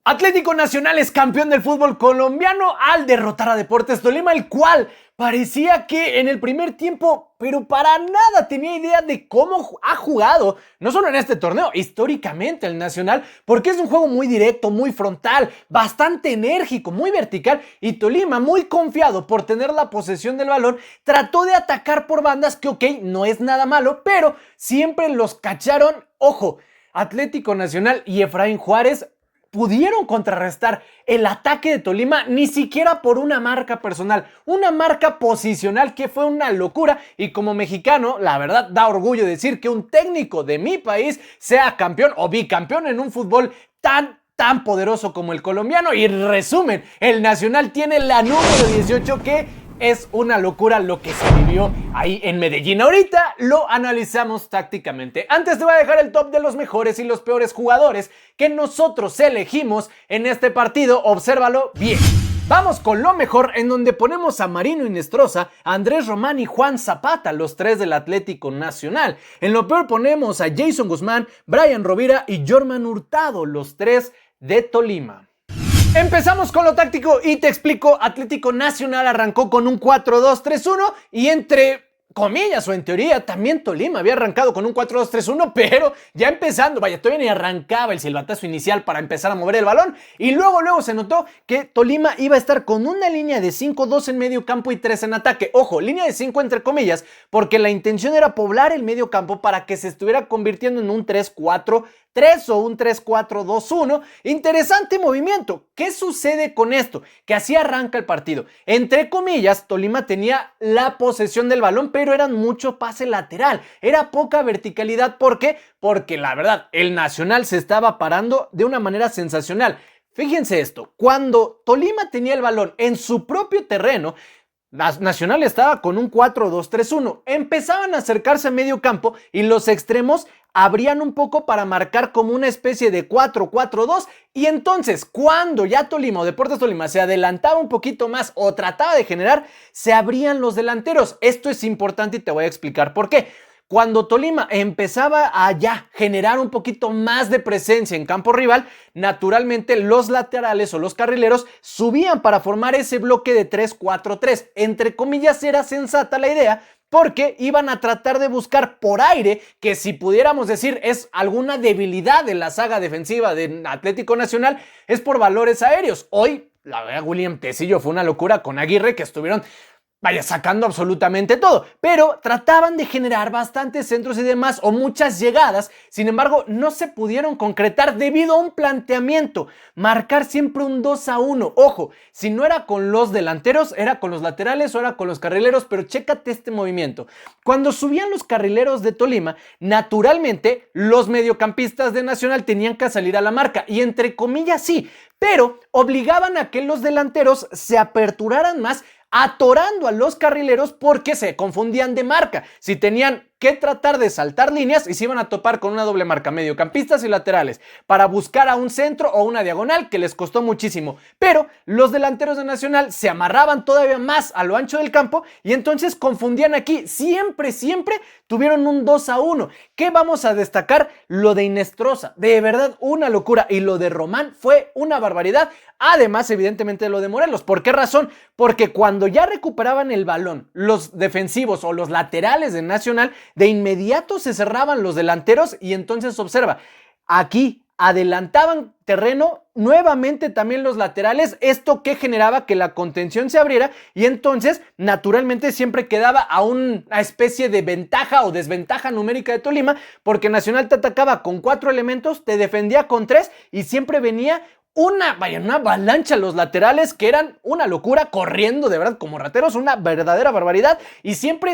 Atlético Nacional es campeón del fútbol colombiano al derrotar a Deportes Tolima, el cual parecía que en el primer tiempo, pero para nada tenía idea de cómo ha jugado, no solo en este torneo, históricamente el Nacional, porque es un juego muy directo, muy frontal, bastante enérgico, muy vertical, y Tolima, muy confiado por tener la posesión del balón, trató de atacar por bandas, que ok, no es nada malo, pero siempre los cacharon. Ojo, Atlético Nacional y Efraín Juárez pudieron contrarrestar el ataque de Tolima ni siquiera por una marca personal, una marca posicional que fue una locura. Y como mexicano, la verdad da orgullo decir que un técnico de mi país sea campeón o bicampeón en un fútbol tan poderoso como el colombiano. Y resumen, el Nacional tiene la número 18, que es una locura lo que se vivió ahí en Medellín. Ahorita lo analizamos tácticamente. Antes te voy a dejar el top de los mejores y los peores jugadores que nosotros elegimos en este partido. Obsérvalo bien. Vamos con lo mejor, en donde ponemos a Marino Hinestrosa, a Andrés Román y Juan Zapata, los tres del Atlético Nacional. En lo peor ponemos a Jason Guzmán, Brian Rovira y Jorman Hurtado, los tres de Tolima. Empezamos con lo táctico y te explico. Atlético Nacional arrancó con un 4-2-3-1 y entre comillas o en teoría también Tolima había arrancado con un 4-2-3-1, pero ya empezando, vaya, todavía ni arrancaba el silbatazo inicial para empezar a mover el balón y luego se notó que Tolima iba a estar con una línea de 5-2 en medio campo y 3 en ataque. Ojo, línea de 5 entre comillas, porque la intención era poblar el medio campo para que se estuviera convirtiendo en un 3-4-3 o un 3-4-2-1. Interesante movimiento. ¿Qué sucede con esto? Que así arranca el partido. Entre comillas, Tolima tenía la posesión del balón, pero eran mucho pase lateral. Era poca verticalidad. ¿Por qué? Porque la verdad, el Nacional se estaba parando de una manera sensacional. Fíjense esto, cuando Tolima tenía el balón en su propio terreno, Nacional estaba con un 4-2-3-1. Empezaban a acercarse a medio campo y los extremos abrían un poco para marcar como una especie de 4-4-2, y entonces cuando ya Tolima o Deportes Tolima se adelantaba un poquito más o trataba de generar, se abrían los delanteros. Esto es importante y te voy a explicar por qué. Cuando Tolima empezaba a ya generar un poquito más de presencia en campo rival, naturalmente los laterales o los carrileros subían para formar ese bloque de 3-4-3. Entre comillas era sensata la idea, porque iban a tratar de buscar por aire, que si pudiéramos decir es alguna debilidad de la saga defensiva de Atlético Nacional, es por valores aéreos. Hoy, la verdad, William Tecillo fue una locura con Aguirre, que estuvieron sacando absolutamente todo, pero trataban de generar bastantes centros y demás, o muchas llegadas. Sin embargo, no se pudieron concretar debido a un planteamiento: marcar siempre un 2-1. Ojo, si no era con los delanteros, era con los laterales o era con los carrileros, pero chécate este movimiento. Cuando subían los carrileros de Tolima, naturalmente los mediocampistas de Nacional tenían que salir a la marca, y entre comillas sí, pero obligaban a que los delanteros se aperturaran más, atorando a los carrileros porque se confundían de marca. Si tenían que tratar de saltar líneas y se iban a topar con una doble marca, mediocampistas y laterales, para buscar a un centro o una diagonal, que les costó muchísimo. Pero los delanteros de Nacional se amarraban todavía más a lo ancho del campo y entonces confundían aquí. Siempre tuvieron un 2-1. ¿Qué vamos a destacar? Lo de Hinestrosa, de verdad una locura, y lo de Román fue una barbaridad. Además, evidentemente, lo de Morelos. ¿Por qué razón? Porque cuando ya recuperaban el balón los defensivos o los laterales de Nacional, de inmediato se cerraban los delanteros y entonces observa, aquí adelantaban terreno nuevamente también los laterales, esto que generaba que la contención se abriera y entonces naturalmente siempre quedaba a una especie de ventaja o desventaja numérica de Tolima, porque Nacional te atacaba con 4 elementos, te defendía con 3 y siempre venía una avalancha los laterales, que eran una locura, corriendo de verdad como rateros, una verdadera barbaridad, y siempre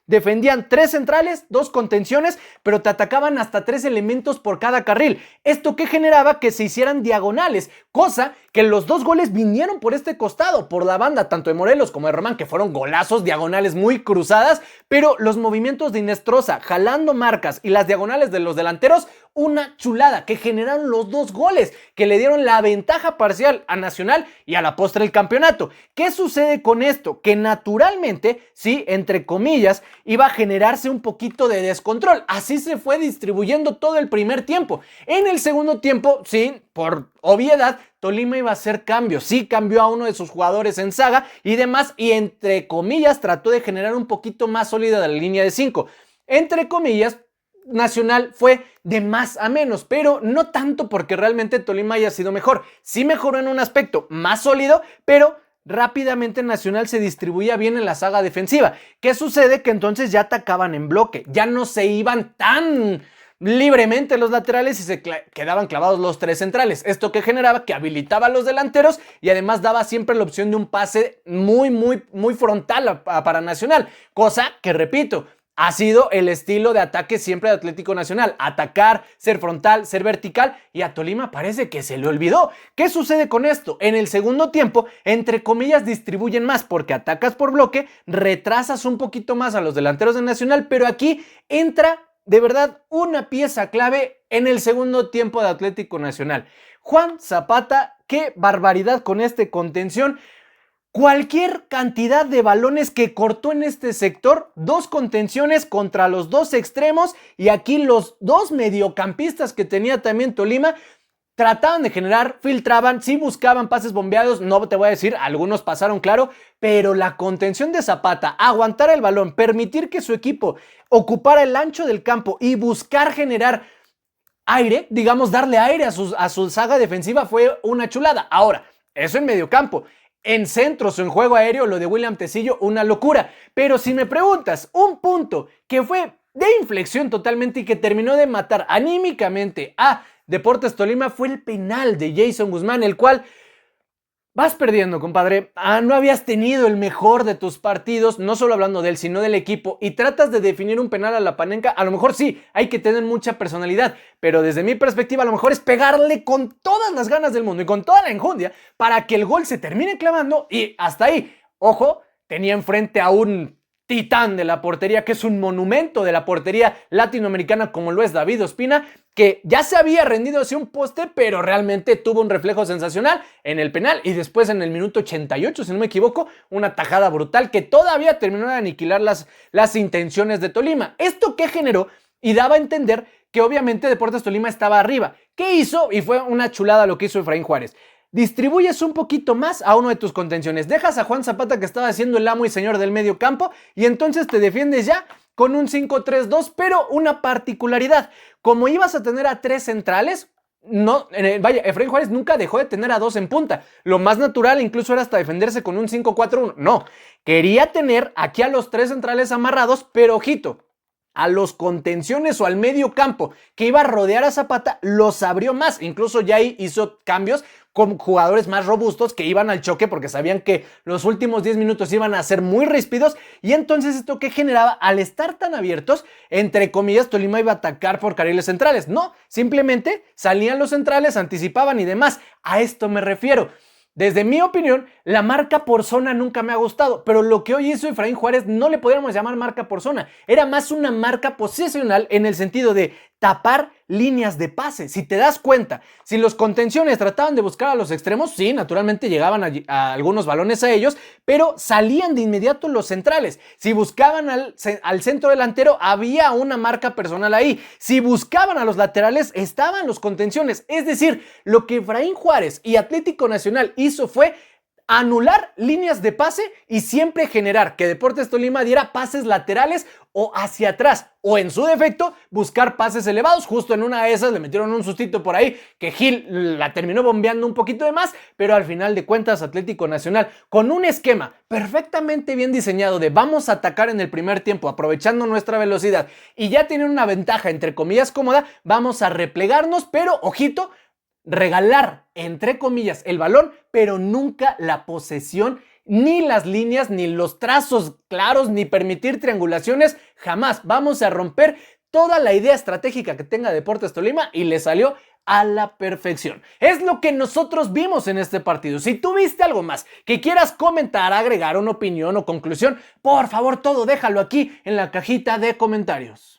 defendían 3 centrales, 2 contenciones, pero te atacaban hasta 3 elementos por cada carril. Esto que generaba que se hicieran diagonales, cosa que los 2 goles vinieron por este costado, por la banda, tanto de Morelos como de Román, que fueron golazos, diagonales muy cruzadas, pero los movimientos de Hinestrosa jalando marcas y las diagonales de los delanteros, una chulada, que generaron los 2 goles, que le dieron la ventaja parcial a Nacional y a la postre el campeonato. ¿Qué sucede con esto? Que naturalmente, sí, entre comillas, iba a generarse un poquito de descontrol. Así se fue distribuyendo todo el primer tiempo. En el segundo tiempo, sí, por obviedad, Tolima iba a hacer cambios. Sí, cambió a uno de sus jugadores en saga y demás, y entre comillas trató de generar un poquito más sólida la línea de 5. Entre comillas, Nacional fue de más a menos, pero no tanto porque realmente Tolima haya sido mejor. Sí mejoró en un aspecto más sólido, pero rápidamente Nacional se distribuía bien en la saga defensiva. ¿Qué sucede? Que entonces ya atacaban en bloque, ya no se iban tan libremente los laterales y se quedaban clavados los 3 centrales. Esto que generaba que habilitaba a los delanteros y además daba siempre la opción de un pase muy frontal para Nacional, cosa que, repito, ha sido el estilo de ataque siempre de Atlético Nacional: atacar, ser frontal, ser vertical, y a Tolima parece que se le olvidó. ¿Qué sucede con esto? En el segundo tiempo, entre comillas, distribuyen más porque atacas por bloque, retrasas un poquito más a los delanteros de Nacional, pero aquí entra de verdad una pieza clave en el segundo tiempo de Atlético Nacional. Juan Zapata, qué barbaridad con este contención. Cualquier cantidad de balones que cortó en este sector, 2 contenciones contra los 2 extremos, y aquí los 2 mediocampistas que tenía también Tolima trataban de generar, filtraban, sí buscaban pases bombeados, no te voy a decir, algunos pasaron claro, pero la contención de Zapata, aguantar el balón, permitir que su equipo ocupara el ancho del campo y buscar generar aire, digamos, darle aire a su saga defensiva, fue una chulada. Ahora, eso en mediocampo. En centros o en juego aéreo, lo de William Tecillo, una locura. Pero si me preguntas, un punto que fue de inflexión totalmente y que terminó de matar anímicamente a Deportes Tolima fue el penal de Jason Guzmán, el cual vas perdiendo, compadre. No habías tenido el mejor de tus partidos, no solo hablando de él, sino del equipo, y tratas de definir un penal a la Panenka. A lo mejor sí, hay que tener mucha personalidad, pero desde mi perspectiva, a lo mejor es pegarle con todas las ganas del mundo y con toda la enjundia para que el gol se termine clavando, y hasta ahí. Ojo, tenía enfrente a un titán de la portería, que es un monumento de la portería latinoamericana, como lo es David Ospina, que ya se había rendido hacia un poste, pero realmente tuvo un reflejo sensacional en el penal, y después en el minuto 88, si no me equivoco, una tajada brutal que todavía terminó de aniquilar las intenciones de Tolima. ¿Esto qué generó? Y daba a entender que obviamente Deportes Tolima estaba arriba. ¿Qué hizo? Y fue una chulada lo que hizo Efraín Juárez. Distribuyes un poquito más a uno de tus contenciones, dejas a Juan Zapata, que estaba siendo el amo y señor del medio campo, y entonces te defiendes ya con un 5-3-2, pero una particularidad: como ibas a tener a 3 centrales, Efraín Juárez nunca dejó de tener a 2 en punta. Lo más natural incluso era hasta defenderse con un 5-4-1. No, quería tener aquí a los 3 centrales amarrados, pero ojito, a los contenciones o al medio campo que iba a rodear a Zapata los abrió más. Incluso ya hizo cambios con jugadores más robustos que iban al choque porque sabían que los últimos 10 minutos iban a ser muy ríspidos. Y entonces esto que generaba, al estar tan abiertos, entre comillas, Tolima iba a atacar por carriles centrales. No, simplemente salían los centrales, anticipaban y demás. A esto me refiero. Desde mi opinión, la marca por zona nunca me ha gustado, pero lo que hoy hizo Efraín Juárez no le podríamos llamar marca por zona. Era más una marca posicional en el sentido de tapar líneas de pase. Si te das cuenta, si los contenciones trataban de buscar a los extremos, sí, naturalmente llegaban a algunos balones a ellos, pero salían de inmediato los centrales. Si buscaban al centro delantero, había una marca personal ahí. Si buscaban a los laterales, estaban los contenciones. Es decir, lo que Efraín Juárez y Atlético Nacional hizo fue anular líneas de pase y siempre generar que Deportes Tolima diera pases laterales o hacia atrás, o en su defecto buscar pases elevados. Justo en una de esas le metieron un sustito por ahí que Gil la terminó bombeando un poquito de más, pero al final de cuentas Atlético Nacional, con un esquema perfectamente bien diseñado de vamos a atacar en el primer tiempo aprovechando nuestra velocidad y ya tienen una ventaja entre comillas cómoda, vamos a replegarnos, pero ojito, regalar, entre comillas, el balón, pero nunca la posesión, ni las líneas, ni los trazos claros, ni permitir triangulaciones, jamás. Vamos a romper toda la idea estratégica que tenga Deportes Tolima y le salió a la perfección. Es lo que nosotros vimos en este partido. Si tú viste algo más que quieras comentar, agregar una opinión o conclusión, por favor, todo déjalo aquí en la cajita de comentarios.